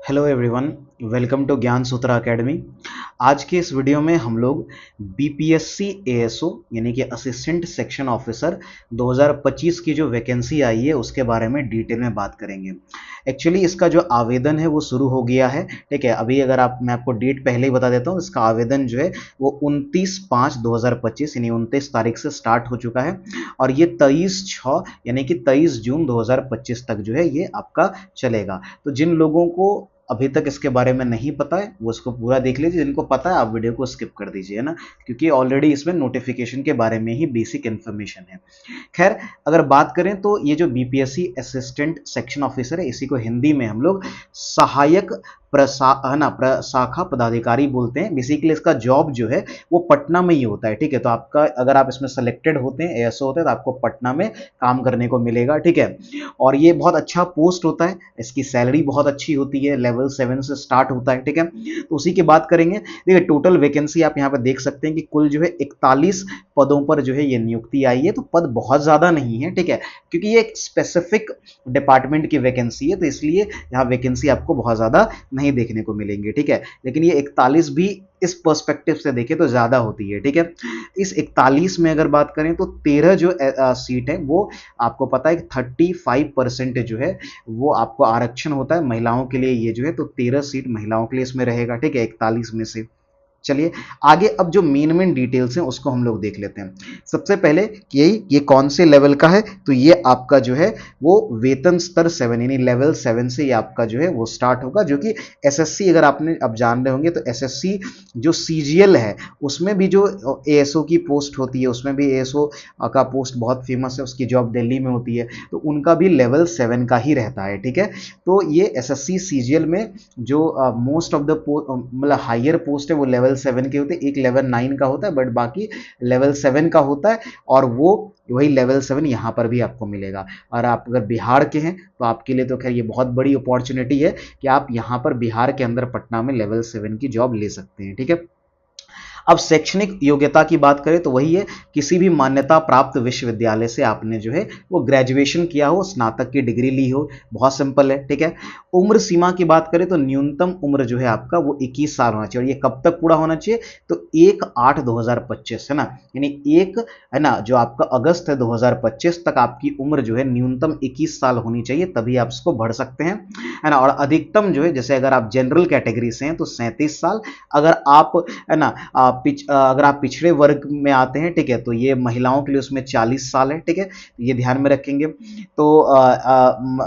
Hello everyone, welcome to ज्ञान सूत्र academy. आज के इस वीडियो में हम लोग बीपीएससी एएसओ यानी कि असिस्टेंट सेक्शन ऑफिसर 2025 की जो वैकेंसी आई है उसके बारे में डिटेल में बात करेंगे। एक्चुअली इसका जो आवेदन है वो शुरू हो गया है। ठीक है, अभी अगर मैं आपको डेट पहले ही बता देता हूँ। इसका आवेदन जो है वो 29/5/2025 यानी 29 तारीख से स्टार्ट हो चुका है और ये 23/6 यानी कि 23 जून 2025 तक जो है ये आपका चलेगा। तो जिन लोगों को अभी तक इसके बारे में नहीं पता है वो इसको पूरा देख लीजिए, जिनको पता है आप वीडियो को स्किप कर दीजिए, है ना, क्योंकि ऑलरेडी इसमें नोटिफिकेशन के बारे में ही बेसिक इन्फॉर्मेशन है। खैर, अगर बात करें तो ये जो बीपीएससी असिस्टेंट सेक्शन ऑफिसर है, इसी को हिंदी में हम लोग सहायक प्रशाखा पदाधिकारी बोलते हैं। बेसिकली इसका जॉब जो है वो पटना में ही होता है। ठीक है, तो आपका अगर आप इसमें सेलेक्टेड होते हैं, एएसओ होते हैं, तो आपको पटना में काम करने को मिलेगा। ठीक है, और ये बहुत अच्छा पोस्ट होता है, इसकी सैलरी बहुत अच्छी होती है, लेवल 7 से स्टार्ट होता है। ठीक है, तो उसी की बात करेंगे। देखिए, टोटल वैकेंसी आप यहाँ पर देख सकते हैं कि कुल जो है 41 पदों पर जो है ये नियुक्ति आई है। तो पद बहुत ज़्यादा नहीं है। ठीक है, क्योंकि ये एक स्पेसिफिक डिपार्टमेंट की वैकेंसी है, तो इसलिए यहाँ वैकेंसी आपको बहुत ज़्यादा नहीं देखने को मिलेंगे। ठीक है, लेकिन ये 41 भी इस पर्सपेक्टिव से देखें तो ज़्यादा होती है। ठीक है, इस 41 में अगर बात करें तो 13 जो सीट है वो आपको पता है कि 35% जो है वो आपको आरक्षण होता है महिलाओं के लिए। ये जो है तो 13 सीट महिलाओं के लिए इसमें रहेगा। ठीक है, 41 में से। चलिए आगे, अब जो मेन डिटेल्स हैं उसको हम लोग देख लेते हैं। सबसे पहले कि ये कौन से लेवल का है, तो ये आपका जो है वो वेतन स्तर 7 यानी लेवल 7 से ये आपका जो है वो स्टार्ट होगा, जो कि एसएससी, अगर आपने अब जान रहे होंगे तो एसएससी जो सीजीएल है उसमें भी जो एएसओ की पोस्ट होती है, उसमें भी एएसओ का पोस्ट बहुत फेमस है, उसकी जॉब दिल्ली में होती है, तो उनका भी लेवल 7 का ही रहता है। ठीक है, तो ये एसएससी सीजीएल में जो मोस्ट ऑफ द मतलब हायर पोस्ट है वो लेवल 7 के होते हैं। एक लेवल 9 का होता है, बट बाकी लेवल 7 का होता है, और वो वही लेवल 7 यहाँ पर भी आपको मिलेगा। और आप अगर बिहार के हैं तो आपके लिए तो खैर ये बहुत बड़ी अपॉर्चुनिटी है कि आप यहाँ पर बिहार के अंदर पटना में लेवल 7 की जॉब ले सकते हैं। ठीक है, अब शैक्षणिक योग्यता की बात करें तो वही है, किसी भी मान्यता प्राप्त विश्वविद्यालय से आपने जो है वो ग्रेजुएशन किया हो, स्नातक की डिग्री ली हो। बहुत सिंपल है। ठीक है, उम्र सीमा की बात करें तो न्यूनतम उम्र जो है आपका वो 21 साल होना चाहिए। और ये कब तक पूरा होना चाहिए, तो 1/8/2025, है ना, यानी एक, है ना, जो आपका अगस्त है 2025 तक आपकी उम्र जो है न्यूनतम 21 साल होनी चाहिए, तभी आप इसको भर सकते हैं, है ना। और अधिकतम जो है, जैसे अगर आप जनरल कैटेगरी से हैं तो 37 साल, अगर आप, है ना, अगर आप पिछड़े वर्ग में आते हैं, ठीक है, तो ये महिलाओं के लिए उसमें 40 साल है। ठीक है, ये ध्यान में रखेंगे। तो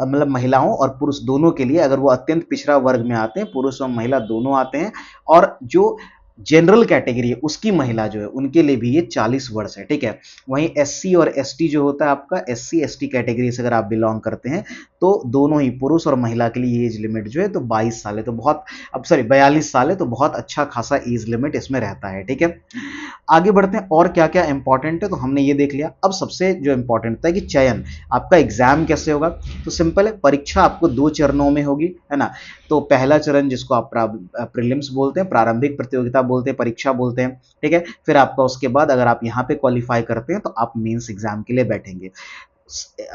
मतलब महिलाओं और पुरुष दोनों के लिए, अगर वो अत्यंत पिछड़ा वर्ग में आते हैं, पुरुष और महिला दोनों आते हैं, और जो जनरल कैटेगरी है उसकी महिला जो है उनके लिए भी ये 40 वर्ष है। ठीक है, वहीं एससी और एसटी जो होता है आपका, एससी एसटी कैटेगरी से अगर आप बिलोंग करते हैं तो दोनों ही पुरुष और महिला के लिए एज लिमिट जो है तो 22 साल है, तो बहुत, अब सॉरी 42 साल है, तो बहुत अच्छा खासा एज लिमिट इसमें रहता है। ठीक है, आगे बढ़ते हैं और क्या क्या इंपॉर्टेंट है, तो हमने ये देख लिया। अब सबसे जो इंपॉर्टेंट था कि चयन, आपका एग्जाम कैसे होगा, तो सिंपल है, परीक्षा आपको 2 चरणों में होगी, है ना। तो पहला चरण जिसको आप प्रीलिम्स बोलते हैं, प्रारंभिक प्रतियोगिता बोलते हैं, परीक्षा बोलते हैं। ठीक है, फिर आपका उसके बाद अगर आप यहाँ पे क्वालिफाई करते हैं तो आप मेंस एग्जाम के लिए बैठेंगे।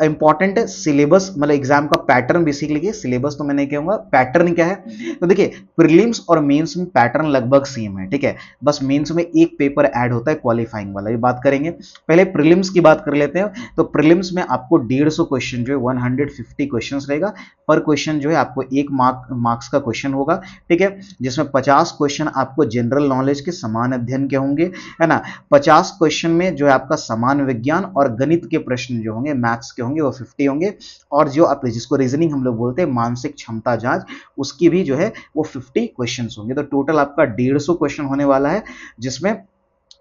इंपॉर्टेंट है सिलेबस, मतलब एग्जाम का पैटर्न बेसिकली, के सिलेबस तो मैं नहीं कहूंगा, पैटर्न क्या है, तो देखिए प्रीलिम्स और मेंस में पैटर्न लगभग सेम है। ठीक है, बस मेंस में एक पेपर ऐड होता है क्वालिफाइंग वाला, ये बात करेंगे। पहले प्रीलिम्स की बात कर लेते हैं। तो प्रीलिम्स में आपको 150 क्वेश्चन जो है 150 क्वेश्चन रहेगा। पर क्वेश्चन जो है आपको 1 मार्क्स का क्वेश्चन होगा। ठीक है, जिसमें 50 क्वेश्चन आपको जनरल नॉलेज के समान अध्ययन के होंगे, है ना। 50 क्वेश्चन में जो है आपका समान विज्ञान और गणित के प्रश्न जो होंगे, मैथ्स के होंगे, वो 50 होंगे। और जो आप जिसको रीजनिंग हम लोग बोलते हैं, मानसिक क्षमता जांच, उसकी भी जो है वो 50 क्वेश्चंस होंगे। तो टोटल आपका 150 क्वेश्चन होने वाला है, जिसमें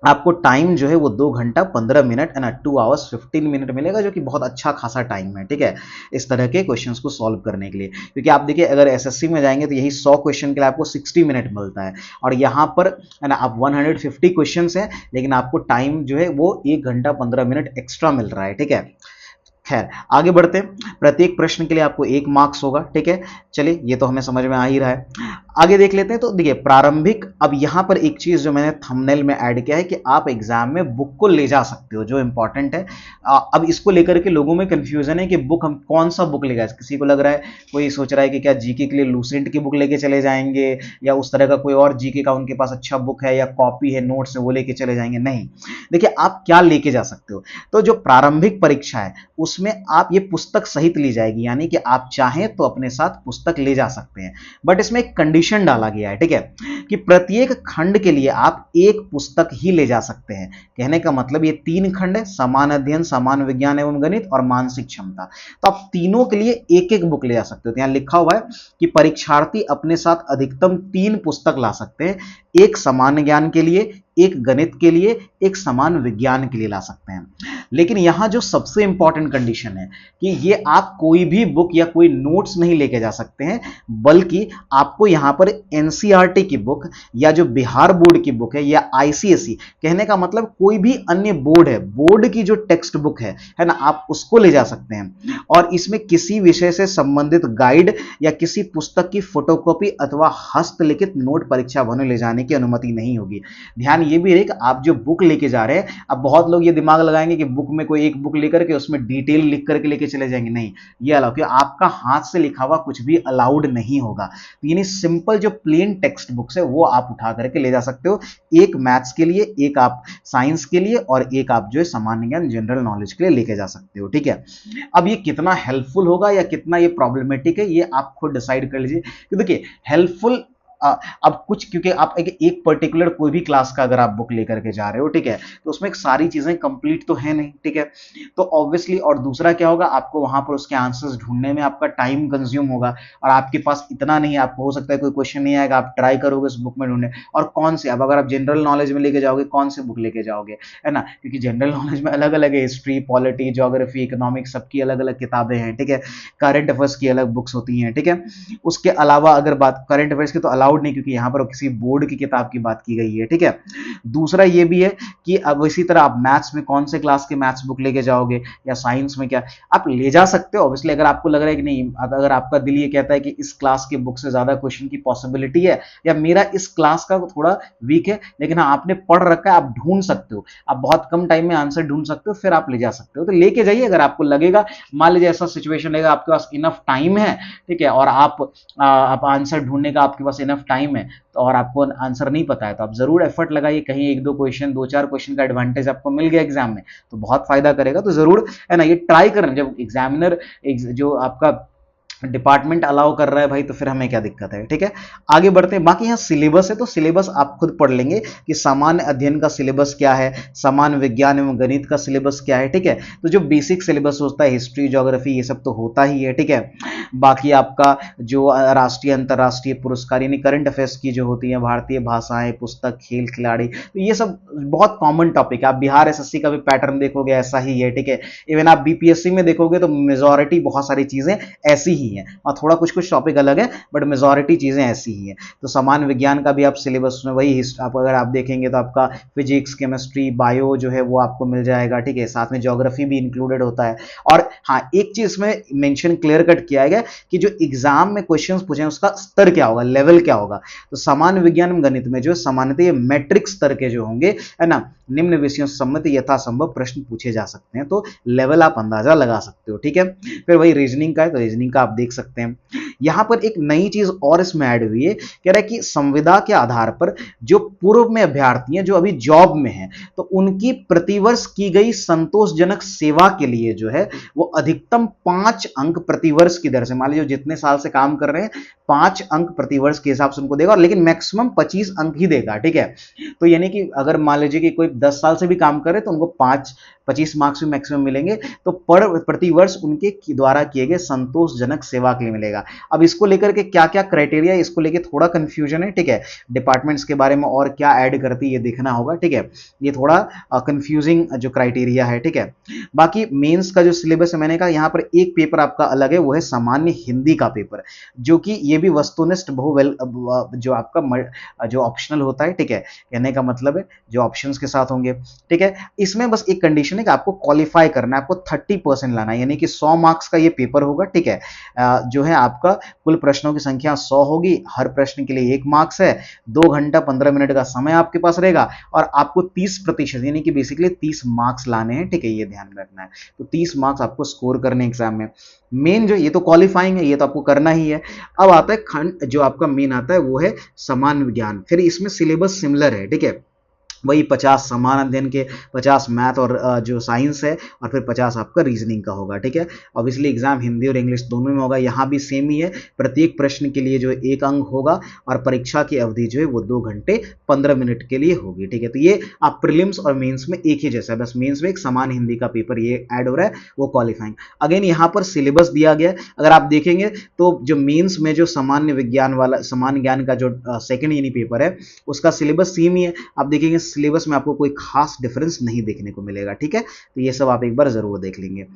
आपको टाइम जो है वो 2 घंटा 15 मिनट, है ना, 2 आवर्स 15 मिनट मिलेगा, जो कि बहुत अच्छा खासा टाइम है। ठीक है, इस तरह के क्वेश्चंस को सॉल्व करने के लिए, क्योंकि आप देखिए अगर एसएससी में जाएंगे तो यही 100 क्वेश्चन के लिए आपको 60 मिनट मिलता है, और यहाँ पर, है ना, आप 150 क्वेश्चन है, लेकिन आपको टाइम जो है वो 1 घंटा 15 मिनट एक्स्ट्रा मिल रहा है। ठीक है, खैर आगे बढ़ते हैं। प्रत्येक प्रश्न के लिए आपको 1 मार्क्स होगा, ठीक है। चलिए ये तो हमें समझ में आ ही रहा है। आगे देख लेते हैं। तो देखिए प्रारंभिक, अब यहां पर एक चीज जो मैंने थंबनेल में ऐड किया है कि आप एग्जाम में बुक को ले जा सकते हो, जो इंपॉर्टेंट है। अब इसको लेकर के लोगों में कंफ्यूजन है कि बुक, हम कौन सा बुक लेगा। किसी को लग रहा है, कोई सोच रहा है कि क्या जीके के लिए लूसेंट की बुक लेके चले जाएंगे, या उस तरह का कोई और जीके का उनके पास अच्छा बुक है या कॉपी है, नोट्स है, वो लेके चले जाएंगे। नहीं, देखिए आप क्या लेके जा सकते हो। तो जो प्रारंभिक परीक्षा है उसमें आप ये पुस्तक सहित ली जाएगी, यानी कि आप चाहें तो अपने साथ पुस्तक ले जा सकते हैं। बट इसमें एक कंडीशन डाला गया है, ठीक है, कि प्रत्येक खंड के लिए आप एक पुस्तक ही ले जा सकते हैं। कहने का मतलब ये 3 खंड है, समान अध्ययन, समान विज्ञान एवं गणित और मानसिक क्षमता। तो आप तीनों के लिए एक एक बुक ले जा सकते हो। तो यहां लिखा हुआ है कि परीक्षार्थी अपने साथ अधिकतम 3 पुस्तक ला सकते हैं। एक समान ज्ञान के लिए, एक गणित के लिए, एक समान विज्ञान के लिए ला सकते हैं। लेकिन यहां जो सबसे इंपॉर्टेंट कंडीशन है कि ये आप कोई भी बुक या कोई नोट्स नहीं लेके जा सकते हैं, बल्कि आपको यहां पर एनसीईआरटी की बुक या जो बिहार बोर्ड की बुक है या आईसीएसई, कहने का मतलब कोई भी अन्य बोर्ड है, बोर्ड की जो टेक्स्ट बुक है ना, आप उसको ले जा सकते हैं। और इसमें किसी विषय से संबंधित गाइड या किसी पुस्तक की फोटोकॉपी अथवा हस्तलिखित नोट परीक्षा भवन ले जाने की अनुमति नहीं होगी। ध्यान ये भी रहे कि आप जो बुक लेके जा रहे हैं, अब बहुत लोग ये दिमाग लगाएंगे कि बुक में कोई एक बुक लेकर के उसमें डिटेल लिख करके लेके चले जाएंगे। नहीं, ये अलाउ, कि आपका हाथ से लिखा हुआ कुछ भी अलाउड नहीं होगा। तो यानी सिंपल जो प्लेन टेक्स्ट बुक्स है वो आप उठा करके ले जा सकते हो। एक मैथ्स के लिए, एक आप साइंस के लिए, और एक आप जो है सामान्य ज्ञान जनरल नॉलेज के लिए लेके जा सकते हो, ठीक है। अब ये कितना हेल्पफुल होगा या कितना ये प्रॉब्लमेटिक है, ये आप खुद डिसाइड कर लीजिए। कि देखिए हेल्पफुल, अब कुछ, क्योंकि आप एक पर्टिकुलर कोई भी क्लास का अगर आप बुक लेकर के जा रहे हो, ठीक है, तो उसमें सारी चीजें कंप्लीट तो है नहीं, ठीक है। तो ऑब्वियसली, और दूसरा क्या होगा, आपको वहां पर उसके आंसर्स ढूंढने में आपका टाइम कंज्यूम होगा, और आपके पास इतना नहीं है। आपको हो सकता है कोई क्वेश्चन नहीं आएगा, आप ट्राई करोगे उस बुक में ढूंढने, और कौन से, अब अगर आप जनरल नॉलेज में लेके जाओगे, कौन से बुक लेके जाओगे, है ना, क्योंकि जनरल नॉलेज में अलग अलग है, हिस्ट्री, पॉलिटी, ज्योग्राफी, इकोनॉमिक्स, सबकी अलग अलग किताबें हैं, ठीक है। करंट अफेयर्स की अलग बुक्स होती हैं, ठीक है। उसके अलावा अगर बात करंट अफेयर्स की, तो अलाउड नहीं, क्योंकि यहां पर किसी बोर्ड की किताब की बात की गई है, ठीक है। दूसरा ये भी है कि अब इसी तरह आप मैथ्स में कौन से क्लास के मैथ्स बुक लेके जाओगे, या साइंस में क्या आप ले जा सकते हो। ऑब्वियसली अगर आपको लग रहा है कि नहीं, अगर आपका दिल ये कहता है कि इस क्लास के बुक से ज्यादा क्वेश्चन की पॉसिबिलिटी है, या मेरा इस क्लास का थोड़ा वीक है, लेकिन हाँ आपने पढ़ रखा है, आप ढूंढ सकते हो, आप बहुत कम टाइम में आंसर ढूंढ सकते हो, फिर आप ले जा सकते हो, तो लेके जाइए। अगर आपको लगेगा, मान लीजिए ऐसा सिचुएशन रहेगा, आपके पास इनफ टाइम है, ठीक है, और आप आंसर ढूंढने का आपके पास इनफ टाइम है, तो और आपको आंसर नहीं पता है, तो आप जरूर एफर्ट लगाइए। कहीं 1-2 क्वेश्चन, 2-4 क्वेश्चन का एडवांटेज आपको मिल गया एग्जाम में, तो बहुत फायदा करेगा। तो जरूर, है ना, ये ट्राई करना। जब एग्जामिनर जो आपका डिपार्टमेंट अलाउ कर रहा है भाई, तो फिर हमें क्या दिक्कत है, ठीक है। आगे बढ़ते हैं। बाकी यहाँ सिलेबस है, तो सिलेबस आप खुद पढ़ लेंगे कि सामान्य अध्ययन का सिलेबस क्या है, समान विज्ञान एवं गणित का सिलेबस क्या है, ठीक है। तो जो बेसिक सिलेबस होता है, हिस्ट्री, ज्योग्राफी, ये सब तो होता ही है, ठीक है। बाकी आपका जो राष्ट्रीय अंतर्राष्ट्रीय पुरस्कार यानी करंट अफेयर्स की जो होती है, भारतीय भाषाएं, पुस्तक, खेल, खिलाड़ी, तो ये सब बहुत कॉमन टॉपिक है। आप बिहार एसएससी का भी पैटर्न देखोगे ऐसा ही है, ठीक है। इवन आप बीपीएससी में देखोगे तो मेजोरिटी बहुत सारी चीजें ऐसी ही है, और थोड़ा कुछ कुछ टॉपिक अलग है, बट मेजोरिटी चीजें ऐसी ही है। तो समान विज्ञान का भी आप सिलेबस में वही आप अगर आप देखेंगे तो आपका फिजिक्स, केमिस्ट्री, बायो जो है वो आपको मिल जाएगा, ठीक है। साथ में ज्योग्राफी भी इंक्लूडेड होता है। और हाँ, एक चीज में मेंशन क्लियर कट किया गया कि जो एग्जाम में क्वेश्चंस पूछे उसका स्तर क्या होगा, लेवल क्या होगा। तो समान विज्ञान गणित में जो सामान्यतः मैट्रिक स्तर के जो होंगे, है ना, निम्न विषयों से संबंधित यथासंभव प्रश्न पूछे जा सकते हैं। तो लेवल आप अंदाजा लगा सकते हो, ठीक है। फिर वही रीजनिंग का है, तो रीजनिंग का आप देख सकते हैं। यहां पर एक नई चीज और इसमें ऐड हुई है, कह रहा है कि संविदा के आधार पर जो पूर्व में अभ्यर्थी हैं, जो अभी जॉब में हैं, तो उनकी प्रतिवर्ष की गई संतोषजनक सेवा के लिए जो है वो अधिकतम 5 अंक प्रतिवर्ष की दर से, मान लीजिए जितने साल से काम कर रहे हैं 5 अंक प्रतिवर्ष के हिसाब से उनको देगा, लेकिन मैक्सिमम 25 अंक ही देगा, ठीक है। तो यानी कि अगर मान लीजिए कि कोई 10 साल से भी काम कर रहे हैं तो उनको 25 मार्क्स भी मैक्सिमम मिलेंगे, तो प्रतिवर्ष उनके द्वारा किए गए संतोषजनक सेवा के लिए मिलेगा। अब इसको लेकर के क्या क्या क्राइटेरिया, इसको लेकर थोड़ा कंफ्यूजन है, ठीक है। डिपार्टमेंट्स के बारे में और क्या ऐड करती है ये देखना होगा, ठीक है। ये थोड़ा कंफ्यूजिंग जो क्राइटेरिया है, ठीक है। बाकी मेंस का जो सिलेबस है, मैंने कहा यहां पर एक पेपर आपका अलग है, वो है सामान्य हिंदी का पेपर, जो कि ये भी वस्तुनिष्ठ बहुवेल जो आपका जो ऑप्शनल होता है, ठीक है। कहने का मतलब है जो ऑप्शंस के साथ होंगे, ठीक है। इसमें बस एक कंडीशन कंडीशन है कि आपको क्वालिफाई करना है, आपको 30% लाना है, यानी कि 100 मार्क्स का ये पेपर होगा, ठीक है। जो है आपका कुल प्रश्नों की संख्या 100 होगी, हर प्रश्न के लिए 1 मार्क्स है, 2 घंटा 15 मिनट का समय आपके पास रहेगा और आपको 30% यानी कि बेसिकली 30 मार्क्स लाने हैं, ठीक है, ये ध्यान रखना है। तो 30 मार्क्स आपको स्कोर करने एग्जाम में। मेन जो ये तो क्वालिफाइंग है, ये तो आपको करना ही है। अब आता है खंड, जो आपका मेन आता है वो है सामान्य विज्ञान। फिर इसमें सिलेबस सिमिलर है, ठीक है, वही 50 समान अध्ययन के, 50 मैथ और जो साइंस है, और फिर 50 आपका रीजनिंग का होगा, ठीक है। ऑब्वियसली एग्जाम हिंदी और इंग्लिश दोनों में होगा, यहाँ भी सेम ही है, प्रत्येक प्रश्न के लिए जो 1 अंक होगा और परीक्षा की अवधि जो है वो 2 घंटे 15 मिनट के लिए होगी, ठीक है। तो ये आप प्रीलिम्स और मेंस में एक ही जैसा है, बस मेंस में एक समान हिंदी का पेपर ये ऐड हो रहा है, वो क्वालिफाइंग। अगेन यहाँ पर सिलेबस दिया गया है, अगर आप देखेंगे तो जो मेंस में जो सामान्य विज्ञान वाला, सामान्य ज्ञान का जो सेकेंड यानी पेपर है, उसका सिलेबस सेम ही है। आप देखेंगे सिलेबस में आपको कोई खास डिफरेंस नहीं देखने को मिलेगा, ठीक है। तो ये सब आप एक बार जरूर देख लेंगे।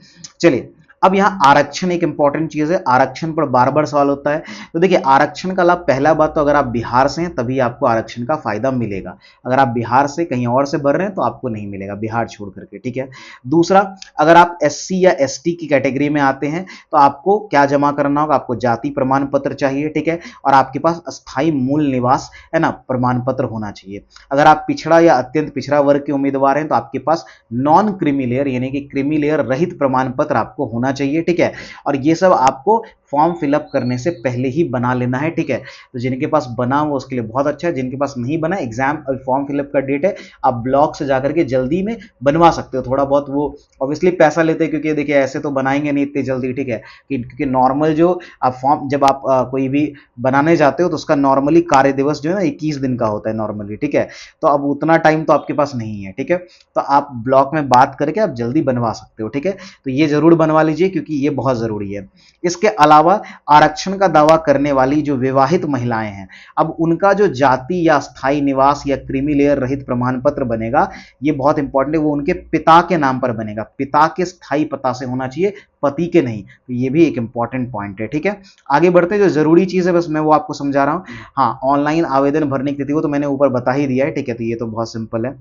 चलिए, अब यहाँ आरक्षण एक इंपॉर्टेंट चीज है, आरक्षण पर बार बार सवाल होता है। तो देखिए, आरक्षण का लाभ, पहला बात तो अगर आप बिहार से हैं तभी आपको आरक्षण का फायदा मिलेगा, अगर आप बिहार से कहीं और से भर रहे हैं तो आपको नहीं मिलेगा, बिहार छोड़ करके, ठीक है। दूसरा, अगर आप एससी या एसटी की कैटेगरी में आते हैं तो आपको क्या जमा करना होगा, आपको जाति प्रमाण पत्र चाहिए, ठीक है, और आपके पास अस्थायी मूल निवास है ना प्रमाण पत्र होना चाहिए। अगर आप पिछड़ा या अत्यंत पिछड़ा वर्ग के उम्मीदवार हैं तो आपके पास नॉन क्रीमी लेयर यानी कि क्रीमी लेयर रहित प्रमाण पत्र आपको होना चाहिए, ठीक है। और ये सब आपको फॉर्म फिलअप करने से पहले ही बना लेना है, ठीक है। तो जिनके पास बना वो उसके लिए बहुत अच्छा है, जिनके पास नहीं बना, एग्जाम फॉर्म फिलअप का डेट है, आप ब्लॉक से जाकर के जल्दी में बनवा सकते हो। थोड़ा बहुत वो ऑब्वियसली पैसा लेते हैं, क्योंकि देखिए ऐसे तो बनाएंगे नहीं इतनी जल्दी, ठीक है, क्योंकि नॉर्मल जो आप फॉर्म जब आप कोई भी बनाने जाते हो तो उसका नॉर्मली कार्य दिवस जो है ना 21 दिन का होता है नॉर्मली, ठीक है। तो अब उतना टाइम तो आपके पास नहीं है, ठीक है, तो आप ब्लॉक में बात करके आप जल्दी बनवा सकते हो, ठीक है। तो ये जरूर बनवा लीजिए क्योंकि ये बहुत जरूरी है। इसके अलावा आरक्षण का दावा करने वाली जो विवाहित महिलाएं हैं, अब उनका जो जाति या स्थायी निवास या क्रीमी लेयर रहित प्रमाण पत्र बनेगा, ये बहुत इंपॉर्टेंट है, वो उनके पिता के नाम पर बनेगा, पिता के स्थायी पता से होना चाहिए, पति के नहीं। तो ये भी एक इंपॉर्टेंट पॉइंट है, ठीक है। आगे बढ़ते हैं, जो जरूरी चीज है बस मैं वो आपको समझा रहा हूं। हाँ, ऑनलाइन आवेदन भरने की तिथि वो तो मैंने ऊपर बता ही दिया है, ठीक है, तो ये तो बहुत सिंपल है।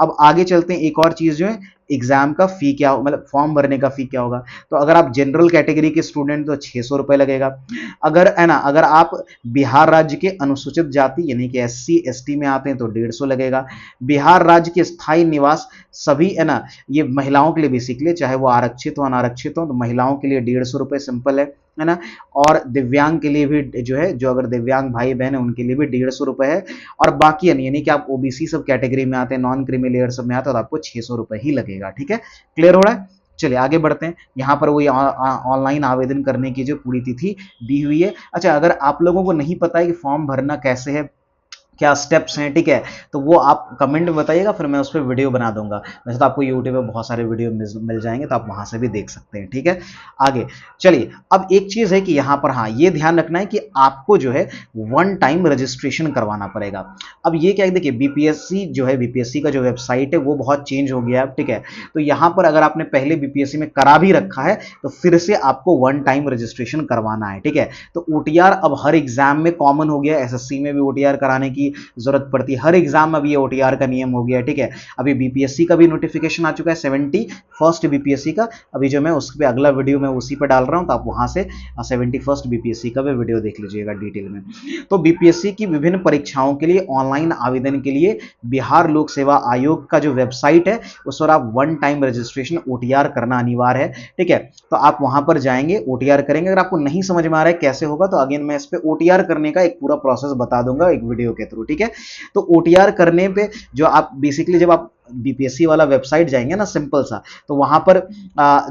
अब आगे चलते हैं, एक और चीज जो है, एग्जाम का फी क्या हो, मतलब फॉर्म भरने का फी क्या होगा। तो अगर आप जनरल कैटेगरी के स्टूडेंट तो 600 रुपए लगेगा, अगर है ना, अगर आप बिहार राज्य के अनुसूचित जाति यानी कि एससी एसटी में आते हैं तो 150 लगेगा। बिहार राज्य के स्थायी निवास सभी है ना, ये महिलाओं के लिए बेसिकली, चाहे वो आरक्षित हो अनारक्षित हो, तो महिलाओं के लिए 150 रुपए सिंपल है ना। और दिव्यांग के लिए भी जो है, जो अगर दिव्यांग भाई बहन है उनके लिए भी 150 रुपए है। और बाकी यानी कि आप ओबीसी सब कैटेगरी में आते हैं, नॉन क्रीमी लेयर सब में आते हैं, तो आपको 600 रुपए ही लगेगा, ठीक है। क्लियर हो रहा है। चलिए आगे बढ़ते हैं, यहाँ पर वही ऑनलाइन आवेदन करने की जो पूरी तिथि दी हुई है। अच्छा, अगर आप लोगों को नहीं पता है कि फॉर्म भरना कैसे है, क्या स्टेप्स हैं, ठीक है, तो वो आप कमेंट में बताइएगा, फिर मैं उस पर वीडियो बना दूंगा। वैसे तो आपको यूट्यूब पे बहुत सारे वीडियो मिल जाएंगे, तो आप वहां से भी देख सकते हैं, ठीक है। आगे चलिए, अब एक चीज है कि यहाँ पर हाँ ये ध्यान रखना है कि आपको जो है वन टाइम रजिस्ट्रेशन करवाना पड़ेगा। अब ये क्या है, देखिए बीपीएससी जो है, बीपीएससी का जो वेबसाइट है वो बहुत चेंज हो गया है, ठीक है। तो यहाँ पर अगर आपने पहले बीपीएससी में करा भी रखा है तो फिर से आपको वन टाइम रजिस्ट्रेशन करवाना है, ठीक है। तो ओटीआर अब हर एग्जाम में कॉमन हो गया, एसएससी में भी ओटीआर कराने की जरूरत पड़ती है, हर एग्जाम में अभी ये ओटीआर का नियम हो गया है, ठीक है। अभी बीपीएससी का भी नोटिफिकेशन आ चुका है, 71st बीपीएससी का, अभी जो मैं उस पर अगला वीडियो मैं उसी पर डाल रहा हूं, तो आप वहां से 71st बीपीएससी का भी वीडियो देख लीजिएगा डिटेल में। तो बीपीएससी की विभिन्न परीक्षाओं के लिए ऑनलाइन आवेदन के लिए बिहार लोक सेवा आयोग का जो वेबसाइट है उस पर आप वन टाइम रजिस्ट्रेशन ओटीआर करना अनिवार्य है, ठीक है। तो आप वहां पर जाएंगे, ओटीआर करेंगे। अगर आपको नहीं समझ में आ रहा है कैसे होगा तो अगेन मैं इस पे ओटीआर करने का एक पूरा प्रोसेस बता दूंगा एक वीडियो के थ्रू, ठीक है। तो ओटीआर करने पे जो आप बेसिकली जब आप बीपीएससी वाला वेबसाइट जाएंगे ना, सिंपल सा, तो वहां पर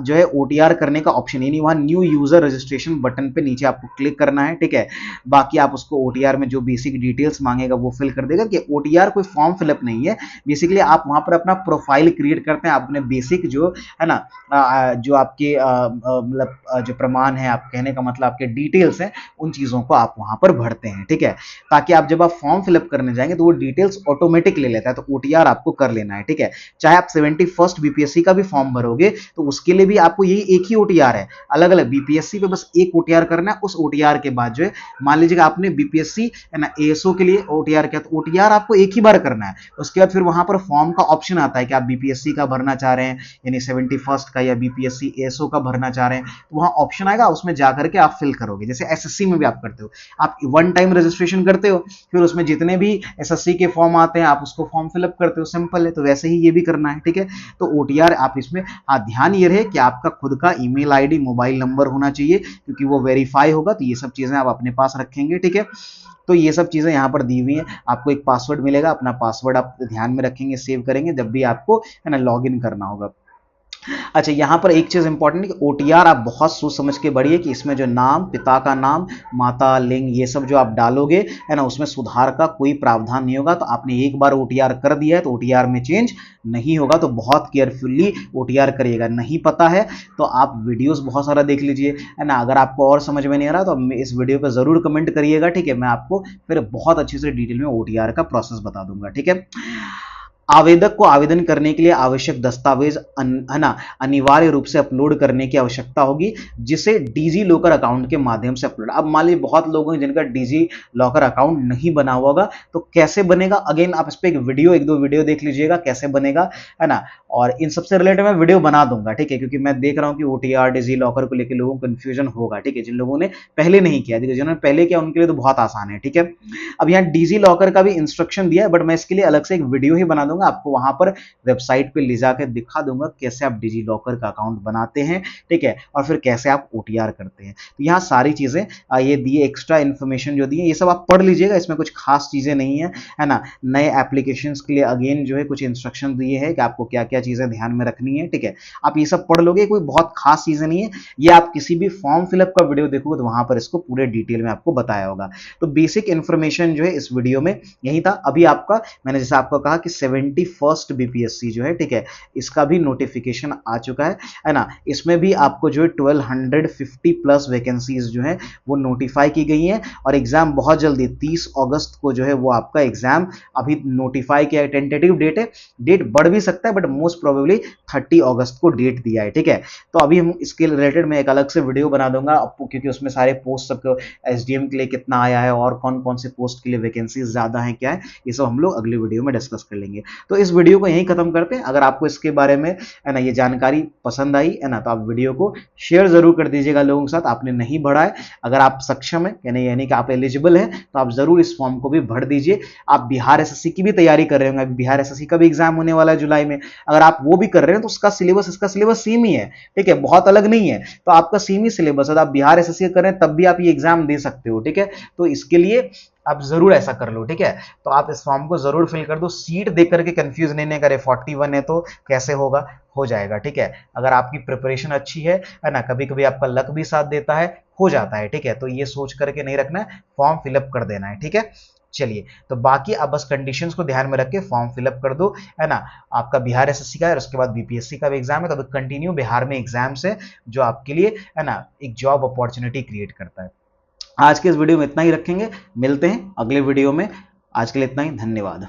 जो है ओटीआर करने का ऑप्शन ही नहीं, वहां न्यू यूजर रजिस्ट्रेशन बटन पे नीचे आपको क्लिक करना है, ठीक है। बाकी आप उसको ओटीआर में जो बेसिक डिटेल्स मांगेगा वो फिल कर देगा, कि ओटीआर कोई फॉर्म फिलअप नहीं है, बेसिकली आप वहां पर अपना प्रोफाइल क्रिएट करते हैं, अपने बेसिक जो है ना जो आपके मतलब जो प्रमाण है, आप कहने का मतलब आपके डिटेल्स हैं, उन चीजों को आप वहां पर भरते हैं, ठीक है, ताकि आप जब आप फॉर्म फिलअप करने जाएंगे तो वो डिटेल्स ऑटोमेटिक ले लेता है, तो ओटीआर आपको कर लेना है, ठीक है। चाहे आप 71st बीपीएससी का भी फॉर्म भरोगे तो उसके लिए भी आपको यही एक ही ओटीआर है, अलग अलग बीपीएससी पे बस एक ओटीआर करना है। उस ओटीआर के बाद जो है मान लीजिएगा आपने बीपीएससी है ना एएसओ के लिए ओटीआर किया, तो ओटीआर आपको एक ही बार करना है। उसके बाद फिर वहां पर फॉर्म का ऑप्शन आता है कि आप बीपीएससी का भरना चाह रहे हैं यानी 71st का, या बीपीएससी एएसओ का भरना चाह रहे हैं, तो वहां ऑप्शन आएगा, उसमें जाकर के आप फिल करोगे। जैसे एसएससी में भी आप करते हो, आप वन टाइम रजिस्ट्रेशन करते हो, फिर उसमें जितने भी एसएससी के फॉर्म आते हैं आप उसको फॉर्म फिलअप करते हो, सिंपल है। तो वैसे ही ये भी करना है, ठीक है। तो ओटीआर आप इसमें, हाँ ध्यान ये रहे कि आपका खुद का ईमेल आईडी मोबाइल नंबर होना चाहिए, क्योंकि वो वेरीफाई होगा, तो ये सब चीजें आप अपने पास रखेंगे, ठीक है। तो ये सब चीजें यहाँ पर दी हुई हैं। आपको एक पासवर्ड मिलेगा, अपना पासवर्ड आप ध्यान में रखेंगे, सेव करेंगे जब भी आपको है ना लॉग इन करना होगा। अच्छा, यहां पर एक चीज इंपॉर्टेंट है कि ओटीआर आप बहुत सोच समझ के बढ़िए कि इसमें जो नाम, पिता का नाम, माता, लिंग, ये सब जो आप डालोगे है ना, उसमें सुधार का कोई प्रावधान नहीं होगा। तो आपने एक बार ओटीआर कर दिया है तो ओटीआर में चेंज नहीं होगा, तो बहुत केयरफुली ओटीआर करिएगा। नहीं पता है तो आप वीडियोस बहुत सारा देख लीजिए, है ना। अगर आपको और समझ में नहीं आ रहा तो इस वीडियो पर जरूर कमेंट करिएगा, ठीक है। मैं आपको फिर बहुत अच्छे से डिटेल में ओटीआर का प्रोसेस बता दूंगा, ठीक है। आवेदक को आवेदन करने के लिए आवश्यक दस्तावेज है ना अनिवार्य रूप से अपलोड करने की आवश्यकता होगी, जिसे डीजी लॉकर अकाउंट के माध्यम से अपलोड। अब मान लीजिए बहुत लोगों हैं जिनका डीजी लॉकर अकाउंट नहीं बना हुआ होगा, तो कैसे बनेगा, अगेन आप इस पर एक दो वीडियो देख लीजिएगा कैसे बनेगा, है ना। और इन सबसे रिलेटेड मैं वीडियो बना दूंगा, ठीक है, क्योंकि मैं देख रहा हूं कि ओटीआर डीजी लॉकर को लेकर लोगों को कंफ्यूजन होगा, ठीक है। जिन लोगों ने पहले नहीं किया, जिन्होंने पहले किया उनके लिए तो बहुत आसान है, ठीक है। अब यहाँ डीजी लॉकर का भी इंस्ट्रक्शन दिया है, बट मैं इसके लिए अलग से एक वीडियो ही बना दूंगा, आपको वहां पर वेबसाइट पे ले जाकर दिखा दूंगा कैसे आप डिजी लॉकर का अकाउंट बनाते हैं, ठीक है, और फिर कैसे आप ओटीआर करते हैं। तो यहाँ सारी चीजें ये दिए, एक्स्ट्रा इन्फॉर्मेशन जो दी है ये सब आप पढ़ लीजिएगा, इसमें कुछ खास चीजें नहीं है ना। नए एप्लीकेशन के लिए अगेन जो है कुछ इंस्ट्रक्शन दिए हैं कि आपको क्या क्या चीजें ध्यान में रखनी है, ठीक है। आप ये सब पढ़ लोगे, कोई बहुत खास चीजें नहीं है। ये आप किसी भी फॉर्म फिलअप का वीडियो देखोगे तो वहां पर इसको पूरे डिटेल में आपको बताया होगा। तो बेसिक इंफॉर्मेशन जो है इस वीडियो में यही था। अभी आपका, मैंने जैसे आपको कहा कि 71st बीपीएससी जो है, ठीक है, इसका भी नोटिफिकेशन आ चुका है ना। इसमें भी आपको जो है 1250 प्लस वैकेंसीज जो है वो नोटिफाई की गई हैं, और एग्जाम बहुत जल्दी 30 अगस्त को जो है वो आपका एग्जाम अभी नोटिफाई किया है। टेंटेटिव डेट है, डेट बढ़ भी सकता है, बट मोस्ट प्रोबेबली 30 अगस्त को डेट दिया है, ठीक है। तो अभी हम इसके रिलेटेड मैं एक अलग से वीडियो बना दूंगा आपको, क्योंकि उसमें सारे पोस्ट सबको एसडीएम के लिए कितना आया है और कौन कौन से पोस्ट के लिए वैकेंसीज ज्यादा हैं, क्या है, ये सब हम लोग अगले वीडियो में डिस्कस कर लेंगे। तो इस वीडियो को यहीं खत्म करते हैं। अगर आपको इसके बारे में है ना ये जानकारी पसंद आई है ना, तो आप वीडियो को शेयर जरूर कर दीजिएगा लोगों के साथ। आपने नहीं भरा है, अगर आप सक्षम है यानी कि आप एलिजिबल है, तो आप जरूर इस फॉर्म को भी भर दीजिए। आप बिहार एसएससी की भी तैयारी कर रहे होंगे, बिहार एसएससी का भी एग्जाम होने वाला है जुलाई में, अगर आप वो भी कर रहे हैं तो उसका सिलेबस इसका सिलेबस सेम ही है, ठीक है, बहुत अलग नहीं है। तो आपका सेम ही सिलेबस है, आप बिहार एसएससी कर रहे हैं तब भी आप ये एग्जाम दे सकते हो, ठीक है। तो इसके लिए आप जरूर ऐसा कर लो, ठीक है। तो आप इस फॉर्म को जरूर फिल कर दो, सीट देख करके कंफ्यूज नहीं करे 41 है तो कैसे होगा, हो जाएगा, ठीक है। अगर आपकी प्रिपरेशन अच्छी है ना, कभी कभी आपका लक भी साथ देता है, हो जाता है, ठीक है। तो ये सोच करके नहीं रखना है, फॉर्म फिलअप कर देना है, ठीक है। चलिए, तो बाकी आप बस कंडीशंस को ध्यान में रख के फॉर्म फिलअप कर दो, है ना। आपका बिहार एसएससी का है और उसके बाद बीपीएससी का भी एग्जाम है, तो कंटिन्यू बिहार में एग्जाम से जो आपके लिए है ना एक जॉब अपॉर्चुनिटी क्रिएट करता है। आज के इस वीडियो में इतना ही रखेंगे, मिलते हैं अगले वीडियो में। आज के लिए इतना ही, धन्यवाद।